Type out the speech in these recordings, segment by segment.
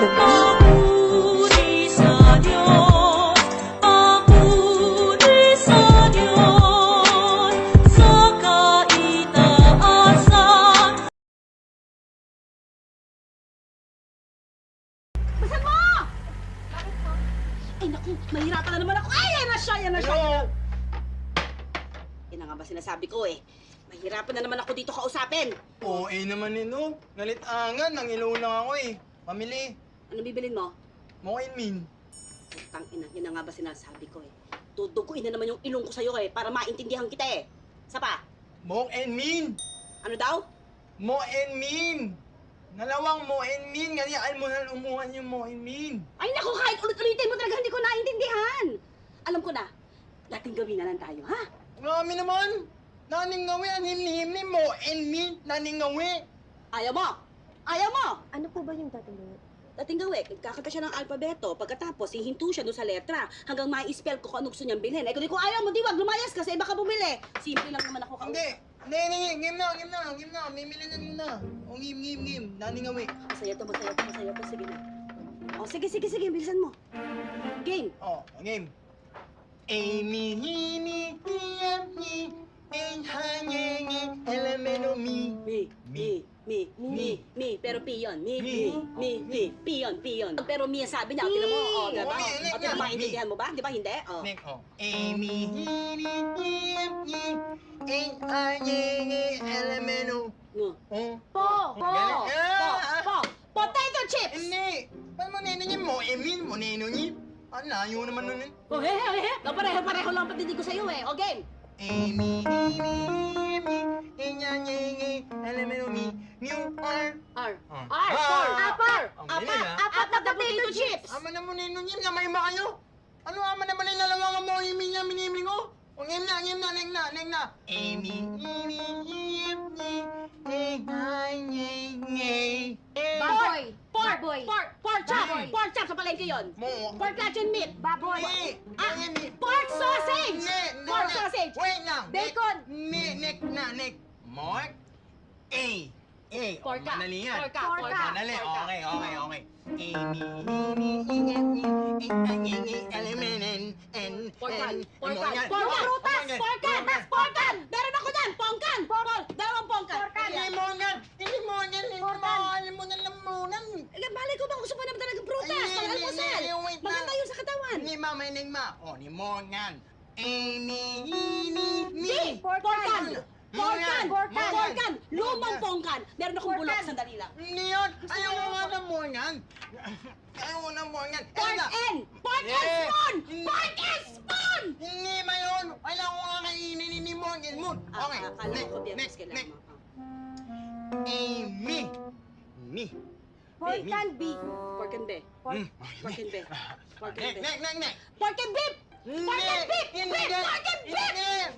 아무리 사려 아무리 사려 서가이다아사 Basan mo! Ay naku, mahirapan na naman ako. Ay, yan na siya, yan na siya. Yan na nga ba sinasabi ko eh. Mahirapan na naman ako dito kausapin. Oo, naman no. Nalit-angan, nang lang ako eh. Pamili. Ano bibilin mo? Mokain min. Tang ina, yan na nga ba sinasabi ko eh. Tuduguin na naman yung ilong ko sa'yo eh, para maintindihan kita eh. Isa pa, Mokain min. ano daw? Mokain min. Nalawang mokain min. Ganyan mo na umuhan yung mokain min. Ay naku, kahit ulit-ulitin mo talaga, hindi ko naintindihan. Alam ko na, dating gawin na lang tayo, ha? Marami naman. Naning ngawi, anhim-him ni mokain min. Naning ngawi. Ayaw mo! Ayaw mo! Ano po ba yung dating gawin? Dating gawin, kakanta siya ng alpabeto. Pagkatapos, hihinto siya doon sa letra hanggang ma-spell ko kung anong gusto niyang bilhin. Eh, kung ayaw mo, di wag, lumayas ka sa iba ka bumili. Simple lang naman ako kausap. Hindi, game na. Mimili na muna. O, game. Naning ngawi. Masaya to. Sige na. O, sige, bilisan mo. Game. Oh, game. Amy, hini, hiyami, enhanyengi, elemento mi. Mi. Pero piyon. Mi. Piyon. Pero mi ang sabi niya. Tinan mo, o, diba? Mi. O, tinan mo, maintindihan mo ba? Di ba hindi? O. Nick, oh. Amy, hini, hiyami, enhanyengi, elemento. No. Oh. Po! Potato chips! Hindi. Paano mo niningin mo? Emin mo niningin? Ang layo naman nun eh. Oh, pareho lang patinig ko sa'yo eh. O, game. Amy, hini, enhanyengi, elemento mi, new R. R. Ah. Apar! Ang bilis, ah. Apat na potato chips! Ama na mo niningin, gamay ba kayo? Ano ama naman yung lalawangan mo, Amy niya, miniming ko? O, game na. Amy, hini, hiyami, enhanyengi, Baboy! Pork chop! Baboy. Pork chop sa palengke yun! Mo. Pork luncheon meat! Baboy! Pork sausage! Pork sausage! Wait lang. Bacon. Nick. Mark. A. Porka. Madali yan. Porka. Madali. Okay. Porkan. Porkan. Prutas! Porkan! Porkan! Meron ako dyan! Pongkan! Dalawang pongkan! Hindi mo na lamunan. Malay ko ba gusto mo naman talagang prutas? Pang almusal! Maganda yun sa katawan! Ni Mama, O, ni Morgan. Amy, Porkan! Morgan. Porkan! Lumang pongkan! Meron akong bulok, sandali lang. Hindi yun. Ayaw ko nga ng Morgan. Pork and! Pork and spoon! Pork and spoon! Hindi ba yun? Kailangan ko nga kainin ni Morgan mo. Okay. Akala ko biyernes kailangan mo. Amy. Pork and beef! Pork and beef. Pork and beef. Pork and beef. Neck. Pork and beef! Pork and beef!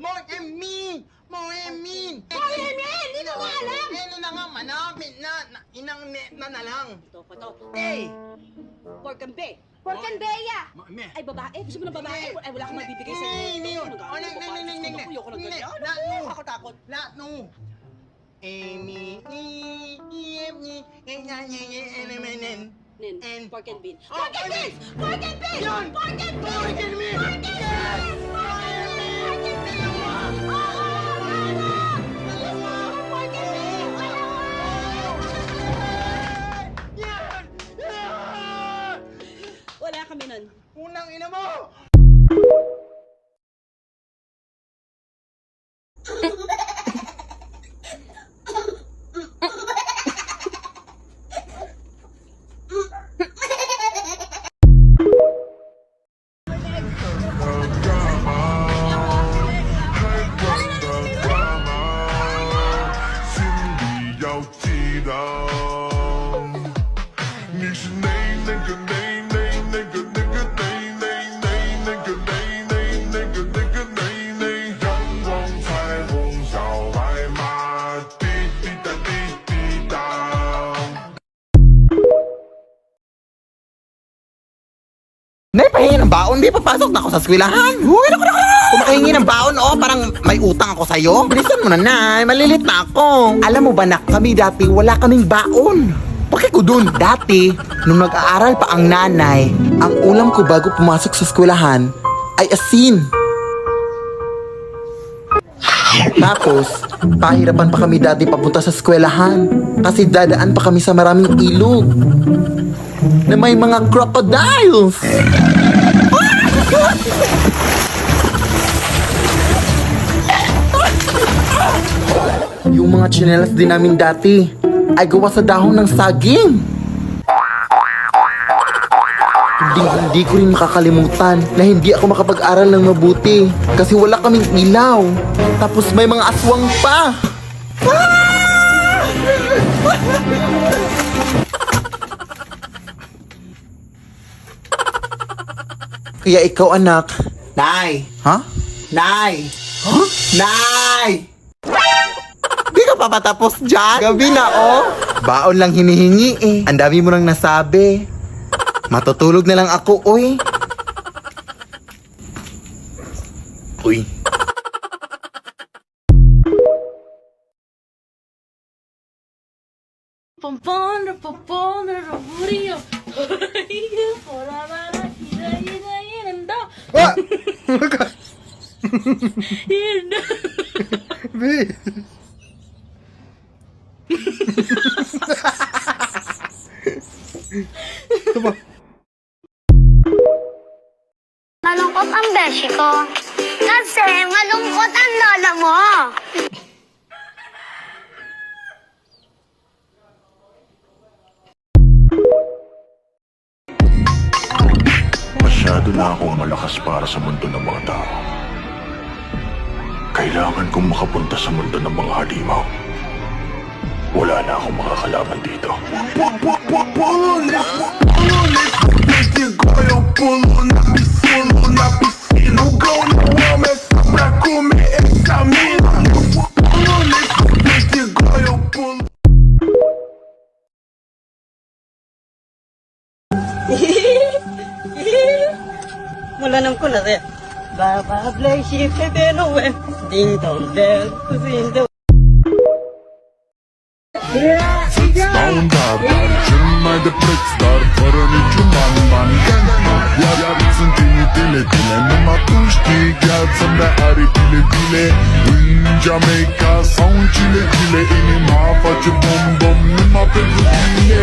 Pork and beef! Morgan. Hindi ko alam! Ano na nga, manapit na. Inang net na lang. Ito ko to. Eh. Pork and beef. Pork and beya! Ay, babae? Gusto mo ng babae? Ay, wala akong mabibigay sa'yo. Hindi yun. Ayoko ng ganyan. Nakakatakot. Lahat. Amy, Nen, pork and beef. Oh, Pork and beef! Pork and beef! Yun! Pork and beef! Pork and beef! Pork and beef! Yes! Pork and beef! Pork and beef! Pork and beef! Wala kami nun. Unang ina mo! Nay, pahingi ng baon. Di papasok na ako sa eskwelahan. Uy, naku. Kung makahingi ng baon, parang may utang ako sa'yo. Bilisan mo na, Nay. Malilit na ako. Alam mo ba, nak, kami dati wala kaming baon. Bakit ko dun? Dati, nung nag-aaral pa ang nanay, ang ulam ko bago pumasok sa eskwelahan ay asin. Tapos, pahirapan pa kami dati papunta sa eskwelahan kasi dadaan pa kami sa maraming ilog na may mga crocodiles. Yung mga tsinelas din namin dati ay gawa sa dahon ng saging. Hindi ko rin makakalimutan na hindi ako makapag-aral ng mabuti kasi wala kaming ilaw. Tapos may mga aswang pa. Kaya ikaw, anak. Nay! Ha? Nay! Huh? Nay! Di ka pa patapos dyan? Gabi na, oh! Baon lang hinihingi eh. Ang dami mo nang nasabi. Matutulog na lang ako, oy. Uy. Pampana, pampana, raburio. Porarara, ira, ira, iranda. Ah! Iranda. Be. Malungkot ang beshi ko. Kasi malungkot ang lola mo. Masyado na akong malakas para sa mundo ng mga tao. Kailangan kong makapunta sa mundo ng mga halimaw. Wala na akong makakalaban dito. Mula nang ko na rin. Baba bless you, baby, no way. Ding dong bell, kusin Ståndar, känner det plötslar förrän i tjumman man jag vet inte i tille Mamma torstigad som det är i tille Jamaica sound chile in i mafa chibom bom Nima pelutile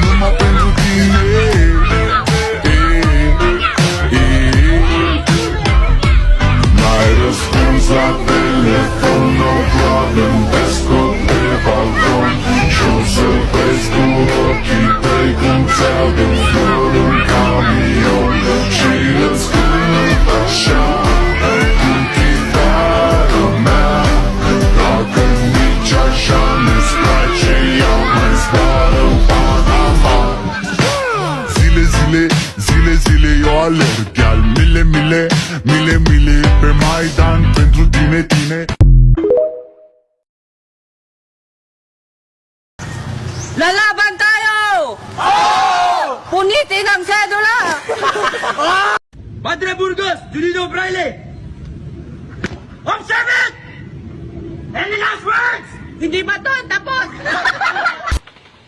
Nima pelutile no problem, pesco de balcón. Yo soy pesco, quita y contado, flor un camión. Chiles con la chave, un quitado man. La canilla ya me scratchy on my spottle, Panama. Zile, eu alerg al mile, pe Maidan pentru tine. Lalaban tayo! Punitin ang sedula! Padre Burgos, Julino Braille! Observe it! Any last words? Hindi ba to? Tapos!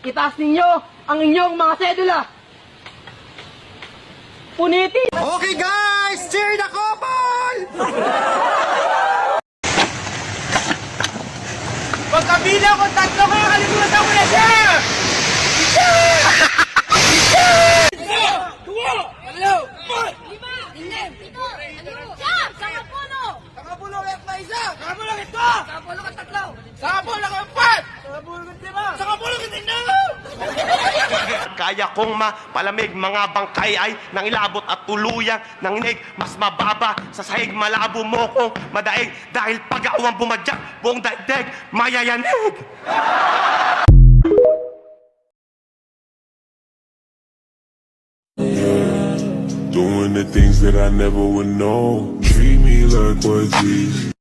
Itaas ninyo ang inyong mga sedula! Punitin! Okay guys, cheer the couple! Pagkabila ko, tatlo kayo, kalimutan ko na siya! Kaya kong mapalamig mga bangkay ay nang ilabot at tuluyang nanginig mas mababa sa sahig malabo mo kong madaig dahil pag-awang bumadyak buong daigdig mayayanig. Doing the things that I never would know. Treat me like what's easy.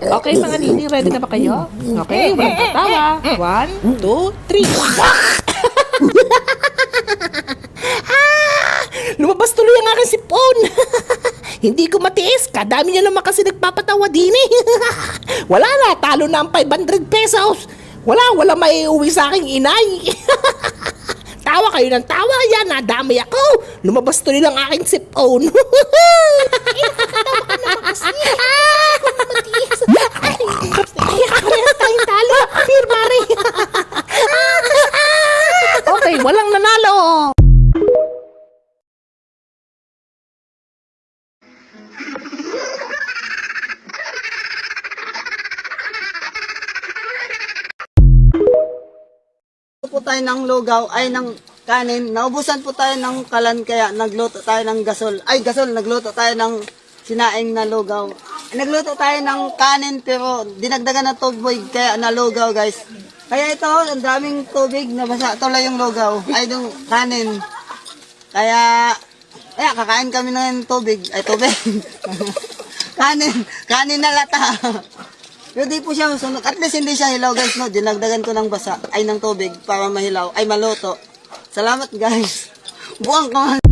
Okay, mga nini, ready na ba kayo? Okay, walang tatawa. 1, 2, 3. Lumabas tuloy ang aking sipon. Hindi ko matiis. Kadami niya naman kasi nagpapatawa din eh. Wala na, talo na ang 500 pesos. Wala may uwi sa aking inay. Tawa kayo ng tawa, yan, nadamay ako. Lumabas tuloy lang aking sipon. Parehas tayong talo. Beer, pare. Okay, walang nanalo. Po tayo ng lugaw, ay ng kanin. Naubusan po tayo ng kalan kaya nagluto tayo ng gasol. Nagluto tayo ng sinaing na lugaw. Nagluto tayo ng kanin pero dinagdagan na tubig kaya nalugaw guys. Kaya ito, ang daming tubig, nabasa tuloy yung lugaw. Ay, yung kanin. Kaya kakain kami ng tubig. kanin na lata. Pero di po siya sunog. At least hindi siya hilaw guys, no? Dinagdagan ko ng basa, ay ng tubig para mahilaw, ay maluto. Salamat guys. Buwang ko.